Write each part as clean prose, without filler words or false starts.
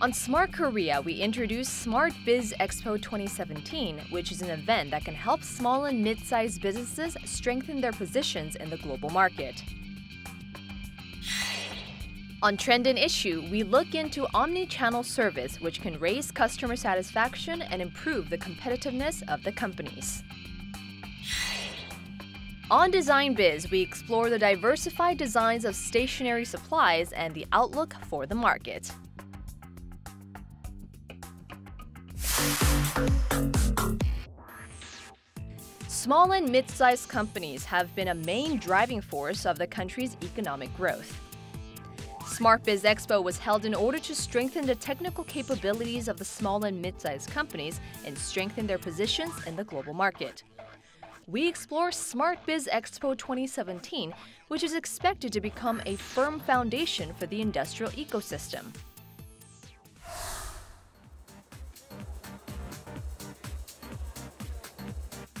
On Smart Korea, we introduced Smart Biz Expo 2017, which is an event that can help small and mid-sized businesses strengthen their positions in the global market. On Trend and Issue, we look into omni-channel service, which can raise customer satisfaction and improve the competitiveness of the companies. On Design Biz, we explore the diversified designs of stationery supplies and the outlook for the market. Small and mid-sized companies have been a main driving force of the country's economic growth. Smart Biz Expo was held in order to strengthen the technical capabilities of the small and mid-sized companies and strengthen their positions in the global market. We explore Smart Biz Expo 2017, which is expected to become a firm foundation for the industrial ecosystem.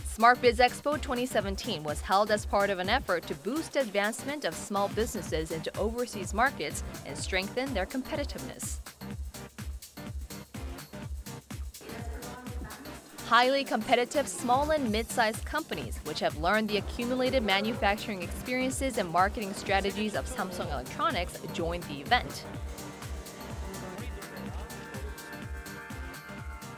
Smart Biz Expo 2017 was held as part of an effort to boost the advancement of small businesses into overseas markets and strengthen their competitiveness. Highly competitive small and mid-sized companies, which have learned the accumulated manufacturing experiences and marketing strategies of Samsung Electronics, joined the event.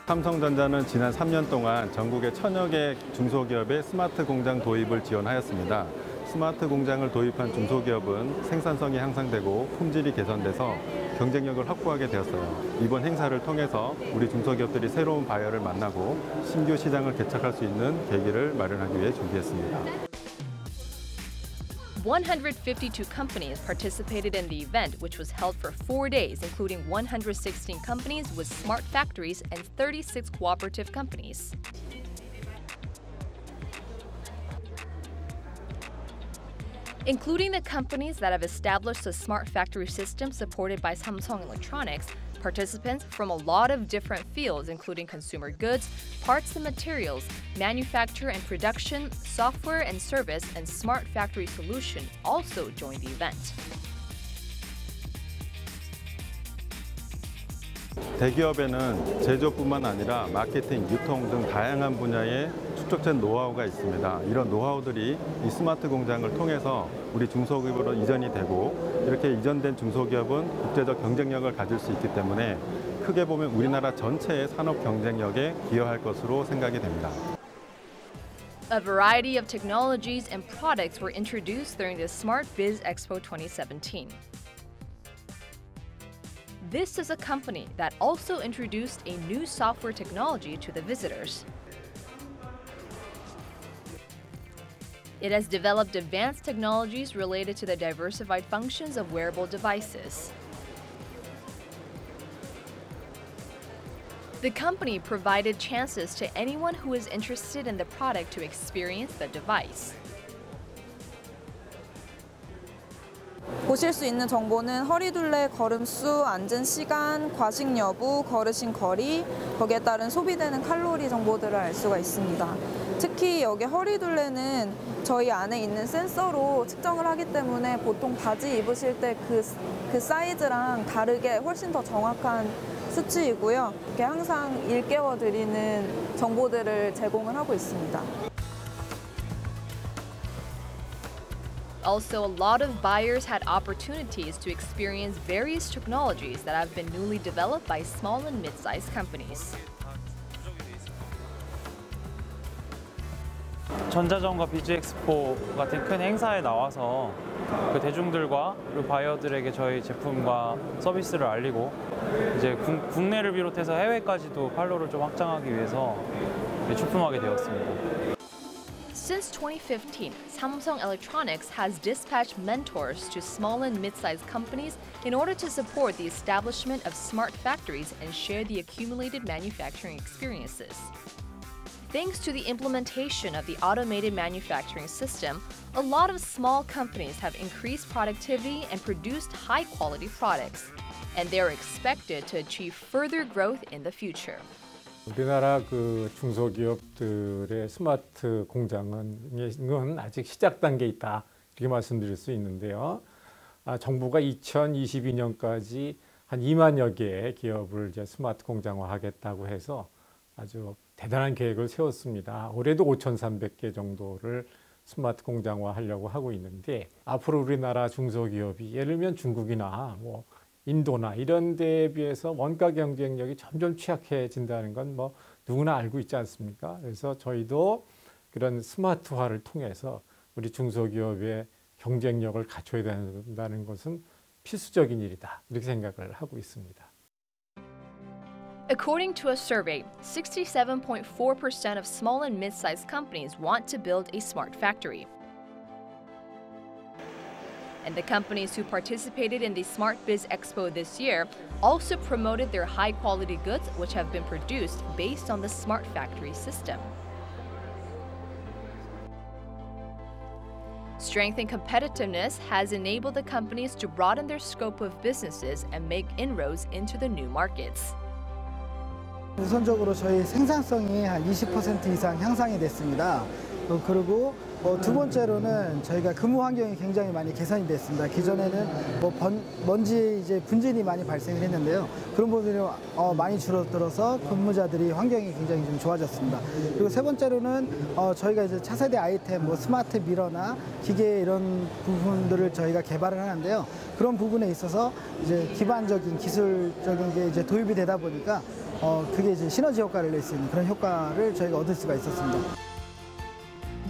삼성전자는 지난 3년 동안 전국의 1000여 개 중소기업의 스마트 공장 도입을 지원하였습니다. 스마트 공장을 도입한 중소기업은 생산성이 향상되고 품질이 개선돼서 경쟁력을 확보하게 되었어요. 이번 행사를 통해서 우리 중소기업들이 새로운 바이어를 만나고 신규 시장을 개척할 수 있는 계기를 마련하기 위해 준비했습니다. 152 companies participated in the event, which was held for 4 days, including 116 companies with smart factories and 36 cooperative companies. Including the companies that have established a smart factory system supported by Samsung Electronics, participants from a lot of different fields, including consumer goods, parts and materials, manufacture and production, software and service, and smart factory solution also joined the event. 대기업에는 제조뿐만 아니라 마케팅, 유통 등 다양한 분야의 축적된 노하우가 있습니다. 이런 노하우들이 이 스마트 공장을 통해서 우리 중소기업으로 이전이 되고 이렇게 이전된 중소기업은 국제적 경쟁력을 가질 수 있기 때문에 크게 보면 우리나라 전체의 산업 경쟁력에 기여할 것으로 생각이 됩니다. A variety of technologies and products were introduced during the Smart Biz Expo 2017. This is a company that also introduced a new software technology to the visitors. It has developed advanced technologies related to the diversified functions of wearable devices. The company provided chances to anyone who is interested in the product to experience the device. 보실 수 있는 정보는 허리둘레 걸음수, 앉은 시간, 과식 여부, 걸으신 거리, 거기에 따른 소비되는 칼로리 정보들을 알 수가 있습니다. 특히 여기 허리둘레는 저희 안에 있는 센서로 측정을 하기 때문에 보통 바지 입으실 때 그 사이즈랑 다르게 훨씬 더 정확한 수치이고요. 이렇게 항상 일깨워 드리는 정보들을 제공을 하고 있습니다. Also, a lot of buyers had opportunities to experience various technologies that have been newly developed by small and mid-sized companies. 전자전과 비즈엑스포 같은 큰 행사에 나와서 그 대중들과 그리고 바이어들에게 저희 제품과 서비스를 알리고 이제 국내를 비롯해서 해외까지도 판로를 좀 확장하기 위해서 출품하게 되었습니다. Since 2015, Samsung Electronics has dispatched mentors to small and mid-sized companies in order to support the establishment of smart factories and share the accumulated manufacturing experiences. Thanks to the implementation of the automated manufacturing system, a lot of small companies have increased productivity and produced high-quality products, and they are expected to achieve further growth in the future. 우리나라 그 중소기업들의 스마트 공장은 아직 시작 단계에 있다 이렇게 말씀드릴 수 있는데요. 정부가 2022년까지 한 2만여 개의 기업을 이제 스마트 공장화하겠다고 해서 아주 대단한 계획을 세웠습니다. 올해도 5,300개 정도를 스마트 공장화하려고 하고 있는데 앞으로 우리나라 중소기업이 예를 들면 중국이나 뭐 인도나 이런 데에 비해서 원가 경쟁력이 점점 취약해진다는 건 뭐 누구나 알고 있지 않습니까? 그래서 저희도 그런 스마트화를 통해서 우리 중소기업의 경쟁력을 갖춰야 된다는 것은 필수적인 일이다. 이렇게 생각을 하고 있습니다. According to a survey, 67.4% of small and mid-sized companies want to build a smart factory. And the companies who participated in the Smart Biz Expo this year also promoted their high-quality goods which have been produced based on the Smart Factory system. Strength and competitiveness has enabled the companies to broaden their scope of businesses and make inroads into the new markets. 우선적으로 저희 생산성이 한 20% 이상 향상이 됐습니다. 그리고 두 번째로는 저희가 근무 환경이 굉장히 많이 개선이 됐습니다. 기존에는 먼지 이제 분진이 많이 발생을 했는데요. 그런 부분이 많이 줄어들어서 근무자들이 환경이 굉장히 좀 좋아졌습니다. 그리고 세 번째로는 저희가 이제 차세대 아이템, 뭐 스마트 미러나 기계 이런 부분들을 저희가 개발을 하는데요. 그런 부분에 있어서 이제 기반적인 기술적인 게 이제 도입이 되다 보니까 그게 이제 시너지 효과를 낼 수 있는 그런 효과를 저희가 얻을 수가 있었습니다.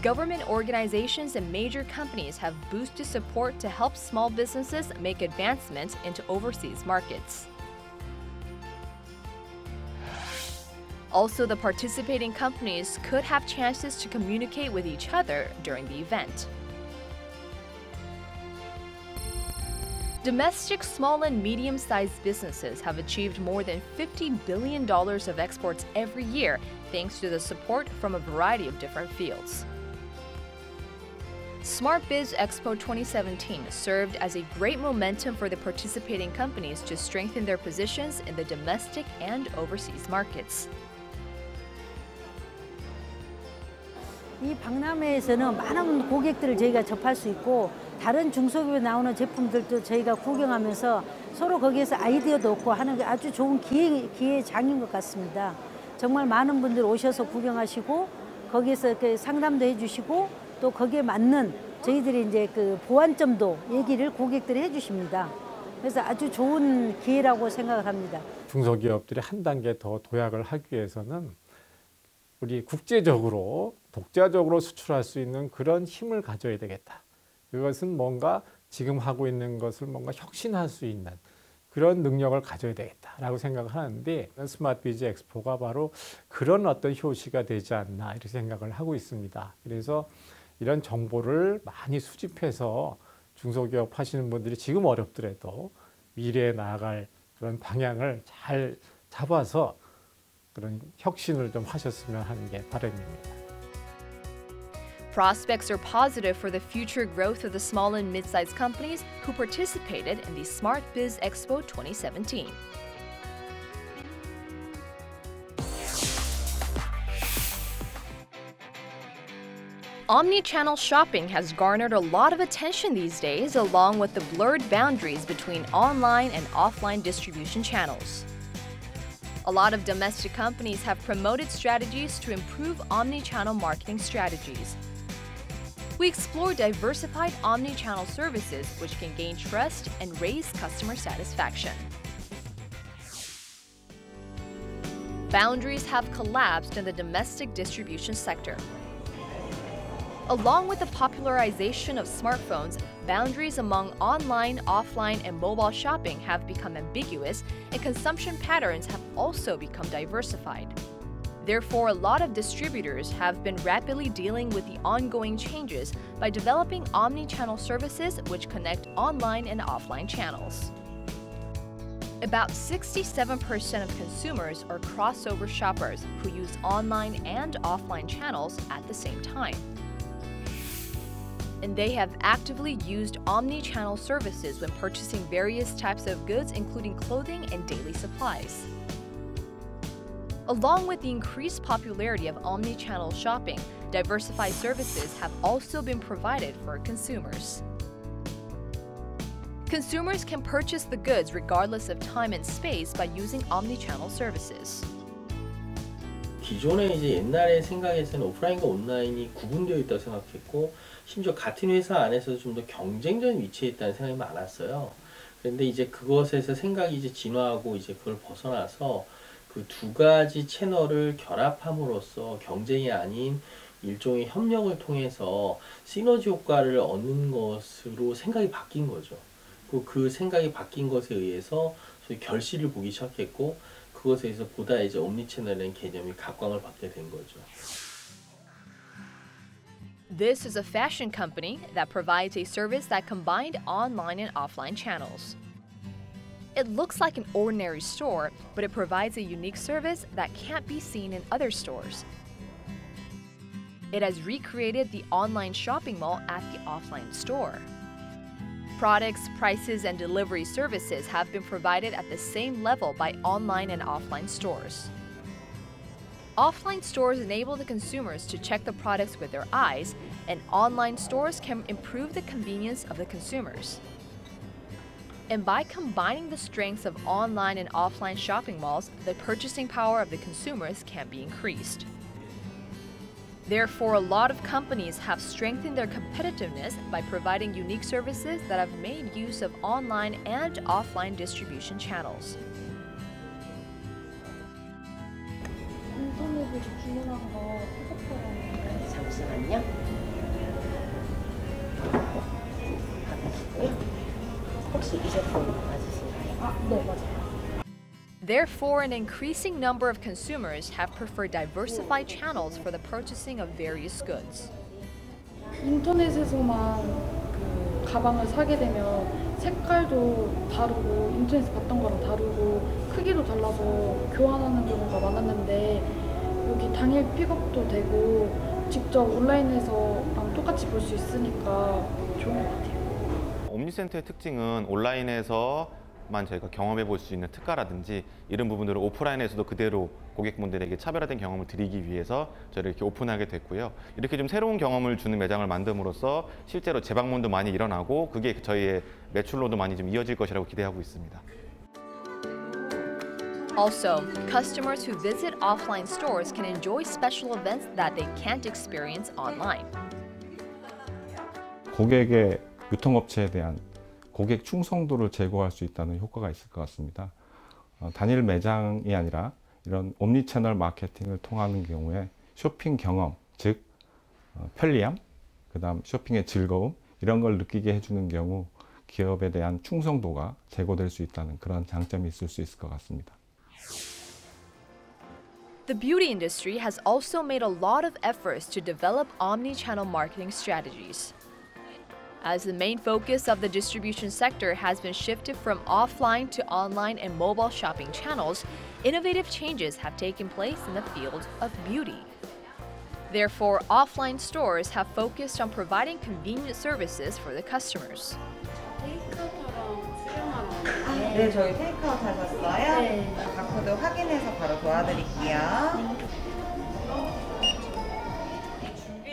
Government organizations and major companies have boosted support to help small businesses make advancements into overseas markets. Also, the participating companies could have chances to communicate with each other during the event. Domestic small and medium-sized businesses have achieved more than $50 billion of exports every year thanks to the support from a variety of different fields. Smart Biz Expo 2017 served as a great momentum for the participating companies to strengthen their positions in the domestic and overseas markets. 이 박람회에서는 많은 고객들을 저희가 접할 수 있고 다른 중소기업에 나오는 제품들도 저희가 구경하면서 서로 거기에서 아이디어도 얻고 하는 게 아주 좋은 기회장인 것 같습니다. 정말 많은 분들 오셔서 구경하시고 거기에서 이렇게 상담도 해주시고 또 거기에 맞는 저희들이 이제 그 보완점도 얘기를 고객들이 해주십니다. 그래서 아주 좋은 기회라고 생각을 합니다. 중소기업들이 한 단계 더 도약을 하기 위해서는 우리 국제적으로 독자적으로 수출할 수 있는 그런 힘을 가져야 되겠다. 그것은 뭔가 지금 하고 있는 것을 뭔가 혁신할 수 있는 그런 능력을 가져야 되겠다라고 생각을 하는데 스마트 비즈 엑스포가 바로 그런 어떤 효시가 되지 않나 이렇게 생각을 하고 있습니다. 그래서 이런 정보를 많이 수집해서 중소기업 하시는 분들이 지금 어렵더라도 미래에 나아갈 그런 방향을 잘 잡아서 그런 혁신을 좀 하셨으면 하는 게 바람입니다. Prospects are positive for the future growth of the small and mid-sized companies who participated in the Smart Biz Expo 2017. Omnichannel shopping has garnered a lot of attention these days, along with the blurred boundaries between online and offline distribution channels. A lot of domestic companies have promoted strategies to improve omnichannel marketing strategies. We explore diversified omnichannel services which can gain trust and raise customer satisfaction. Boundaries have collapsed in the domestic distribution sector. Along with the popularization of smartphones, boundaries among online, offline, and mobile shopping have become ambiguous, and consumption patterns have also become diversified. Therefore, a lot of distributors have been rapidly dealing with the ongoing changes by developing omni-channel services which connect online and offline channels. About 67% of consumers are crossover shoppers who use online and offline channels at the same time. And they have actively used omni-channel services when purchasing various types of goods, including clothing and daily supplies. Along with the increased popularity of omni-channel shopping, diversified services have also been provided for consumers. Consumers can purchase the goods regardless of time and space by using omnichannel services. 기존에 이제 옛날의 생각에서는 오프라인과 온라인이 구분되어 있다고 생각했고 심지어 같은 회사 안에서 좀 더 경쟁적인 위치에 있다는 생각이 많았어요. 그런데 이제 그것에서 생각이 이제 진화하고 이제 그걸 벗어나서 그 두 가지 채널을 결합함으로써 경쟁이 아닌 일종의 협력을 통해서 시너지 효과를 얻는 것으로 생각이 바뀐 거죠. 그 생각이 바뀐 것에 의해서 소위 결실을 보기 시작했고 그것에 의해서 보다 이제 옴니채널이라는 개념이 각광을 받게 된 거죠. This is a fashion company that provides a service that combined online and offline channels. It looks like an ordinary store, but it provides a unique service that can't be seen in other stores. It has recreated the online shopping mall at the offline store. Products, prices, and delivery services have been provided at the same level by online and offline stores. Offline stores enable the consumers to check the products with their eyes, and online stores can improve the convenience of the consumers. And by combining the strengths of online and offline shopping malls, the purchasing power of the consumers can be increased. Therefore, a lot of companies have strengthened their competitiveness by providing unique services that have made use of online and offline distribution channels. 인터넷으로 주문한 거 픽업하라는데 잠시만요. 받으시고요. 혹시 이 제품 맞으신가요? 네, 맞아요. Therefore, an increasing number of consumers have preferred diversified channels for the purchasing of various goods. 인터넷에서만 그 가방을 사게 되면 색깔도 다르고 인터넷에서 봤던 거랑 다르고 크기도 달라서 교환하는 경우가 많았는데 여기 당일 픽업도 되고 직접 온라인에서랑 똑같이 볼 수 있으니까 좋은 것 같아요. 옴니센터의 특징은 온라인에서만 저희가 경험해 볼 수 있는 특가라든지 이런 부분들을 오프라인에서도 그대로 고객분들에게 차별화된 경험을 드리기 위해서 저희를 이렇게 오픈하게 됐고요. 이렇게 좀 새로운 경험을 주는 매장을 만듦으로써 실제로 재방문도 많이 일어나고 그게 저희의 매출로도 많이 좀 이어질 것이라고 기대하고 있습니다. Also, customers who visit offline stores can enjoy special events that they can't experience online. 고객의 유통업체에 대한 고객 충성도를 제고할 수 있다는 효과가 있을 것 같습니다. 단일 매장이 아니라 이런 옴니채널 마케팅을 통하는 경우에 쇼핑 경험, 즉 편리함, 그다음 쇼핑의 즐거움 이런 걸 느끼게 해주는 경우 기업에 대한 충성도가 제고될 수 있다는 그런 장점이 있을 수 있을 것 같습니다. The beauty industry has also made a lot of efforts to develop omni-channel marketing strategies. As the main focus of the distribution sector has been shifted from offline to online and mobile shopping channels, innovative changes have taken place in the field of beauty. Therefore, offline stores have focused on providing convenient services for the customers. 네, 저희 테이크아웃 하셨어요? 네. 바코드 확인해서 바로 도와드릴게요.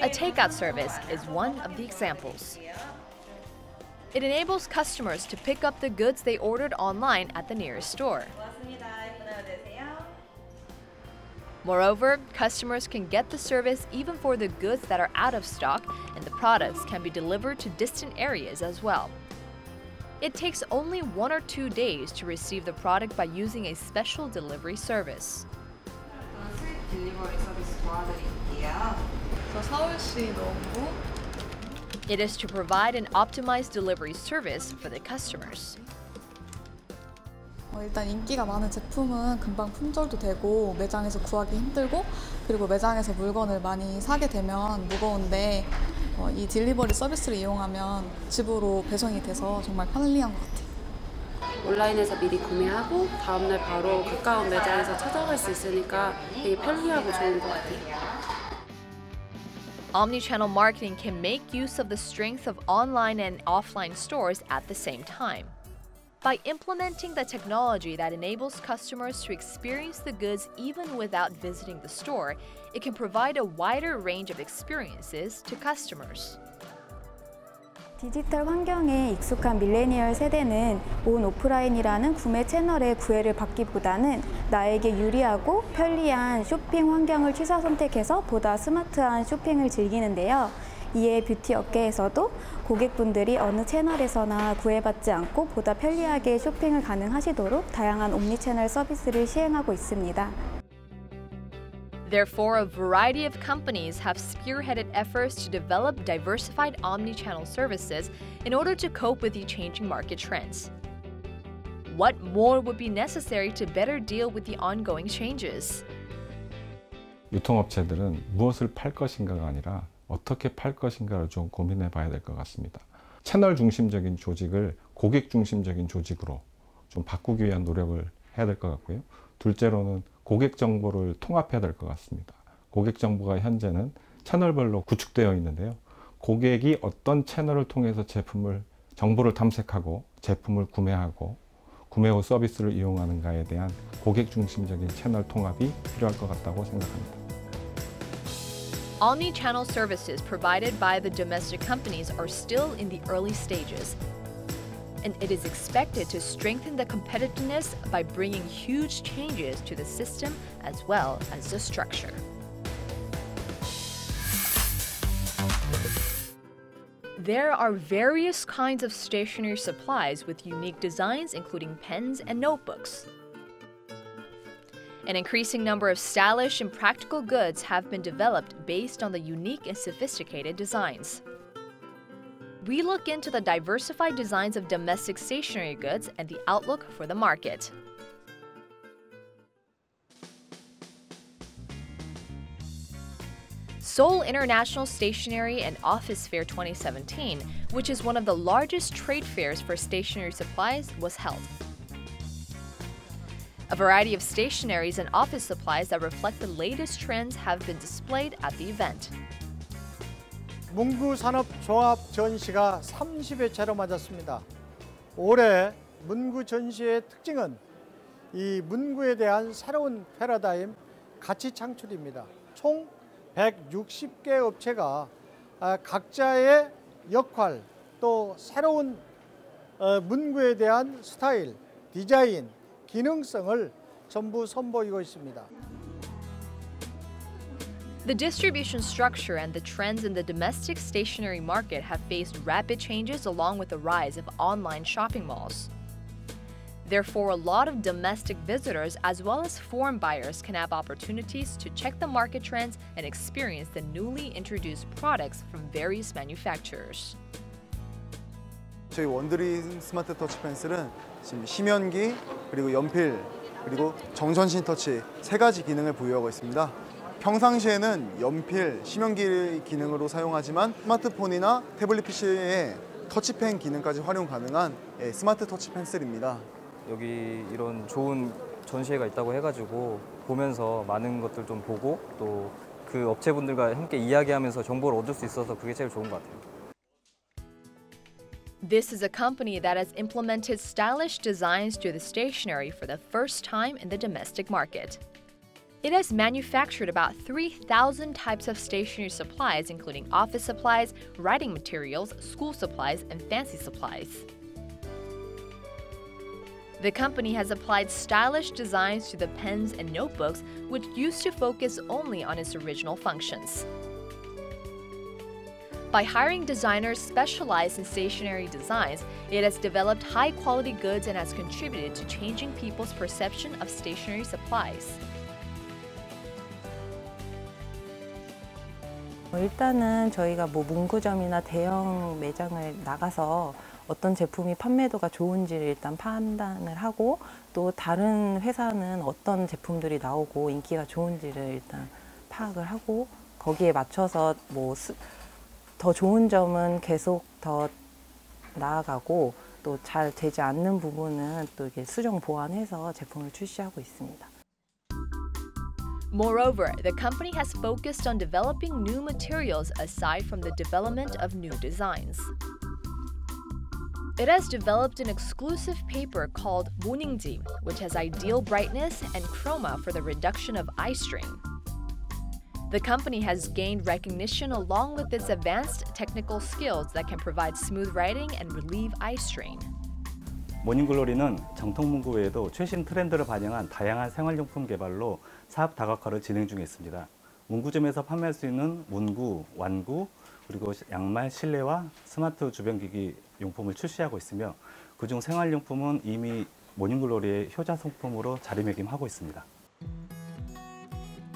A takeout service is one of the examples. It enables customers to pick up the goods they ordered online at the nearest store. Moreover, customers can get the service even for the goods that are out of stock, and the products can be delivered to distant areas as well. It takes only 1 or 2 days to receive the product by using a special delivery service. 딜리버리 서비스 도와드릴게요. 저 서울시 노원구. It is to provide an optimized delivery service for the customers. 일단 인기가 많은 제품은 금방 품절도 되고 매장에서 구하기 힘들고 그리고 매장에서 물건을 많이 사게 되면 무거운데 이 딜리버리 서비스를 이용하면 집으로 배송이 돼서 정말 편리한 것 같아요. 온라인에서 미리 구매하고 다음날 바로 가까운 매장에서 찾아갈 수 있으니까 되게 편리하고 좋은 것 같아요. Omnichannel marketing can make use of the strength of online and offline stores at the same time. By implementing the technology that enables customers to experience the goods even without visiting the store, it can provide a wider range of experiences to customers. 디지털 환경에 익숙한 밀레니얼 세대는 온 오프라인이라는 구매 채널의 구애를 받기보다는 나에게 유리하고 편리한 쇼핑 환경을 취사 선택해서 보다 스마트한 쇼핑을 즐기는데요. 이에 뷰티 업계에서도 고객분들이 어느 채널에서나 구애받지 않고 보다 편리하게 쇼핑을 가능하시도록 다양한 옴니채널 서비스를 시행하고 있습니다. Therefore, a variety of companies have spearheaded efforts to develop diversified omnichannel services in order to cope with the changing market trends. What more would be necessary to better deal with the ongoing changes? 유통업체들은 무엇을 팔 것인가가 아니라 어떻게 팔 것인가를 좀 고민해 봐야 될 것 같습니다. 채널 중심적인 조직을 고객 중심적인 조직으로 좀 바꾸기 위한 노력을 해야 될 것 같고요. 둘째로는 고객 정보를 통합해야 될 것 같습니다. 고객 정보가 현재는 채널별로 구축되어 있는데요. 고객이 어떤 채널을 통해서 정보를 탐색하고 제품을 구매하고 구매 후 서비스를 이용하는가에 대한 고객 중심적인 채널 통합이 필요할 것 같다고 생각합니다. Omnichannel services provided by the domestic companies are still in the early stages, and it is expected to strengthen the competitiveness by bringing huge changes to the system as well as the structure. There are various kinds of stationery supplies with unique designs, including pens and notebooks. An increasing number of stylish and practical goods have been developed based on the unique and sophisticated designs. We look into the diversified designs of domestic stationery goods and the outlook for the market. Seoul International Stationery and Office Fair 2017, which is one of the largest trade fairs for stationery supplies, was held. A variety of stationeries and office supplies that reflect the latest trends have been displayed at the event. 문구산업조합 전시가 30회차로 맞았습니다. 올해 문구 전시의 특징은 이 문구에 대한 새로운 패러다임, 가치 창출입니다. 총 160개 업체가 각자의 역할, 또 새로운 문구에 대한 스타일, 디자인, 기능성을 전부 선보이고 있습니다. The distribution structure and the trends in the domestic stationery market have faced rapid changes along with the rise of online shopping malls. Therefore, a lot of domestic visitors as well as foreign buyers can have opportunities to check the market trends and experience the newly introduced products from various manufacturers. 저희 원드림 스마트 터치 펜슬은 지금 심연기, 그리고 연필, 그리고 정전신 터치 세 가지 기능을 보유하고 있습니다. 평상시에는 연필, 심연기 기능으로 사용하지만 스마트폰이나 태블릿 PC에 터치펜 기능까지 활용 가능한 스마트 터치 펜슬입니다. 여기 이런 좋은 전시회가 있다고 해가지고 보면서 많은 것들 좀 보고 또 그 업체분들과 함께 이야기하면서 정보를 얻을 수 있어서 그게 제일 좋은 것 같아요. This is a company that has implemented stylish designs to the stationery for the first time in the domestic market. It has manufactured about 3,000 types of stationery supplies, including office supplies, writing materials, school supplies, and fancy supplies. The company has applied stylish designs to the pens and notebooks, which used to focus only on its original functions. By hiring designers specialized in stationery designs, it has developed high-quality goods and has contributed to changing people's perception of stationery supplies. 일단은 저희가 문구점이나 대형 매장을 나가서 어떤 제품이 판매도가 좋은지를 일단 판단을 하고 또 다른 회사는 어떤 제품들이 나오고 인기가 좋은지를 일단 파악을 하고 거기에 맞춰서 더 좋은 점은 계속 더 나아가고 또 잘 되지 않는 부분은 또 이렇게 수정 보완해서 제품을 출시하고 있습니다. Moreover, the company has focused on developing new materials aside from the development of new designs. It has developed an exclusive paper called 모닝지, which has ideal brightness and chroma for the reduction of eye strain. The company has gained recognition along with its advanced technical skills that can provide smooth writing and relieve eye strain. 모닝글로리는 정통 문구 외에도 최신 트렌드를 반영한 다양한 생활용품 개발로 사업 다각화를 진행 중에 있습니다. 문구점에서 판매할 수 있는 문구, 완구, 그리고 양말, 실내화, 스마트 주변기기 용품을 출시하고 있으며 그중 생활용품은 이미 모닝글로리의 효자 상품으로 자리매김하고 있습니다.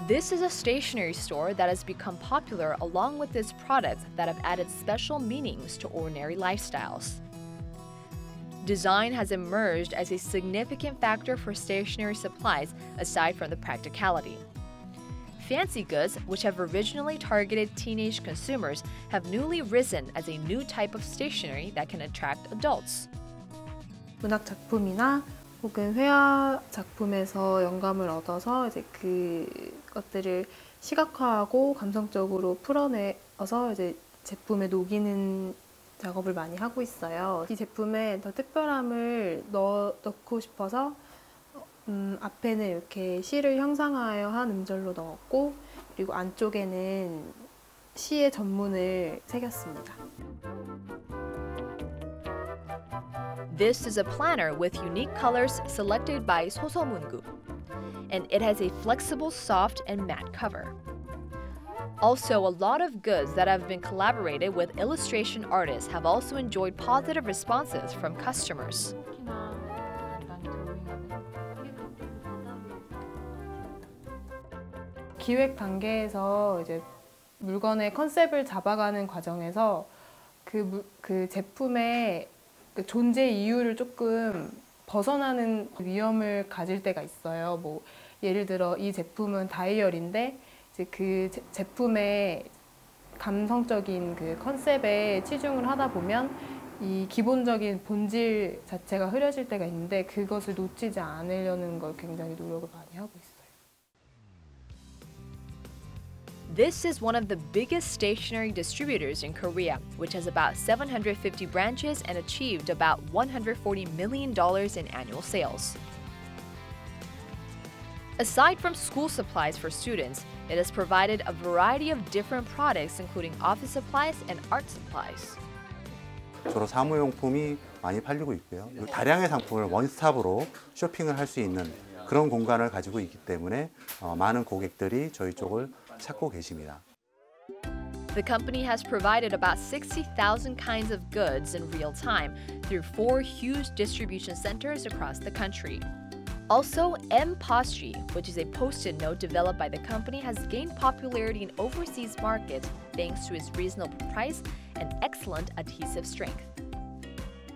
This is a stationery store that has become popular along with its products that have added special meanings to ordinary lifestyles. Design has emerged as a significant factor for stationery supplies aside from the practicality. Fancy goods, which have originally targeted teenage consumers, have newly risen as a new type of stationery that can attract adults. 문학 작품이나 혹은 회화 작품에서 영감을 얻어서 이제 그것들을 시각화하고 감성적으로 풀어내서 이제 제품에 녹이는 작업을 많이 하고 있어요. 이 제품에 더 특별함을 넣고 싶어서 앞에는 이렇게 시를 형상화하여 한 음절로 넣었고 그리고 안쪽에는 시의 전문을 새겼습니다. This is a planner with unique colors selected by 소서문구, and it has a flexible, soft, and matte cover. Also, a lot of goods that have been collaborated with illustration artists have also enjoyed positive responses from customers. 기획 단계에서 이제 물건의 컨셉을 잡아가는 과정에서 그 제품의 그 존재 이유를 조금 벗어나는 위험을 가질 때가 있어요. 뭐 예를 들어 이 제품은 다이얼인데 이제 그 제품의 감성적인 그 컨셉에 치중을 하다 보면 이 기본적인 본질 자체가 흐려질 때가 있는데 그것을 놓치지 않으려는 걸 굉장히 노력을 많이 하고 있어요. This is one of the biggest stationery distributors in Korea, which has about 750 branches and achieved about $140 million in annual sales. Aside from school supplies for students, it has provided a variety of different products including office supplies and art supplies. 주로 사무용품이 많이 팔리고 있고요. 다량의 상품을 원스톱으로 쇼핑을 할 수 있는 그런 공간을 가지고 있기 때문에 많은 고객들이 저희 쪽을 찾고 계십니다. The company has provided about 60,000 kinds of goods in real time through 4 huge distribution centers across the country. Also, M-Postry, which is a post-it note developed by the company, has gained popularity in overseas markets thanks to its reasonable price and excellent adhesive strength.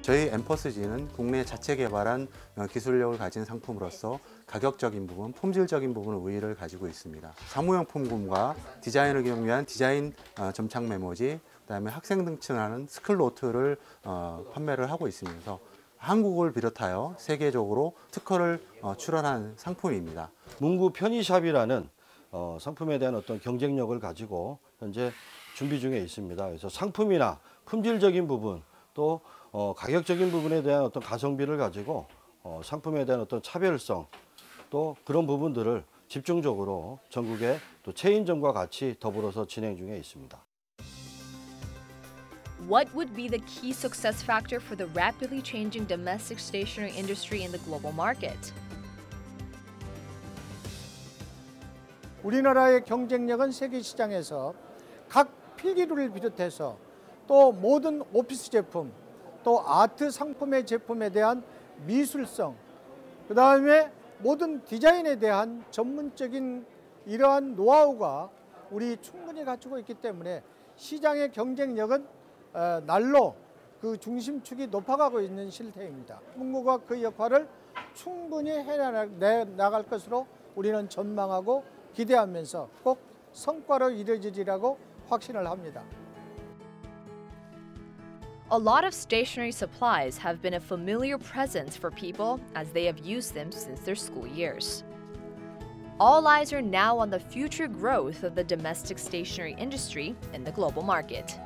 저희 M-Postry는 국내 자체 개발한 기술력을 가진 상품으로서 가격적인 부분, 품질적인 부분의 우위를 가지고 있습니다. 사무용품군과 디자인을 경유한 디자인 점착 메모지, 그다음에 학생 등층하는 스클노트를 판매를 하고 있으면서 한국을 비롯하여 세계적으로 특허를 출원한 상품입니다. 문구 편의샵이라는 상품에 대한 어떤 경쟁력을 가지고 현재 준비 중에 있습니다. 그래서 상품이나 품질적인 부분 또 가격적인 부분에 대한 어떤 가성비를 가지고 상품에 대한 어떤 차별성 또 그런 부분들을 집중적으로 전국의 또 체인점과 같이 더불어서 진행 중에 있습니다. What would be the key success factor for the rapidly changing domestic stationery industry in the global market? 우리나라의 경쟁력은 세계 시장에서 각 필기류를 비롯해서 또 모든 오피스 제품, 또 아트 상품의 제품에 대한 미술성, 그 다음에 모든 디자인에 대한 전문적인 이러한 노하우가 우리 충분히 갖추고 있기 때문에 시장의 경쟁력은 날로 그 중심축이 높아가고 있는 실태입니다. 문구가 그 역할을 충분히 해나갈 것으로 우리는 전망하고 기대하면서 꼭 성과로 이루어지리라고 확신을 합니다. A lot of stationery supplies have been a familiar presence for people as they have used them since their school years. All eyes are now on the future growth of the domestic stationery industry in the global market.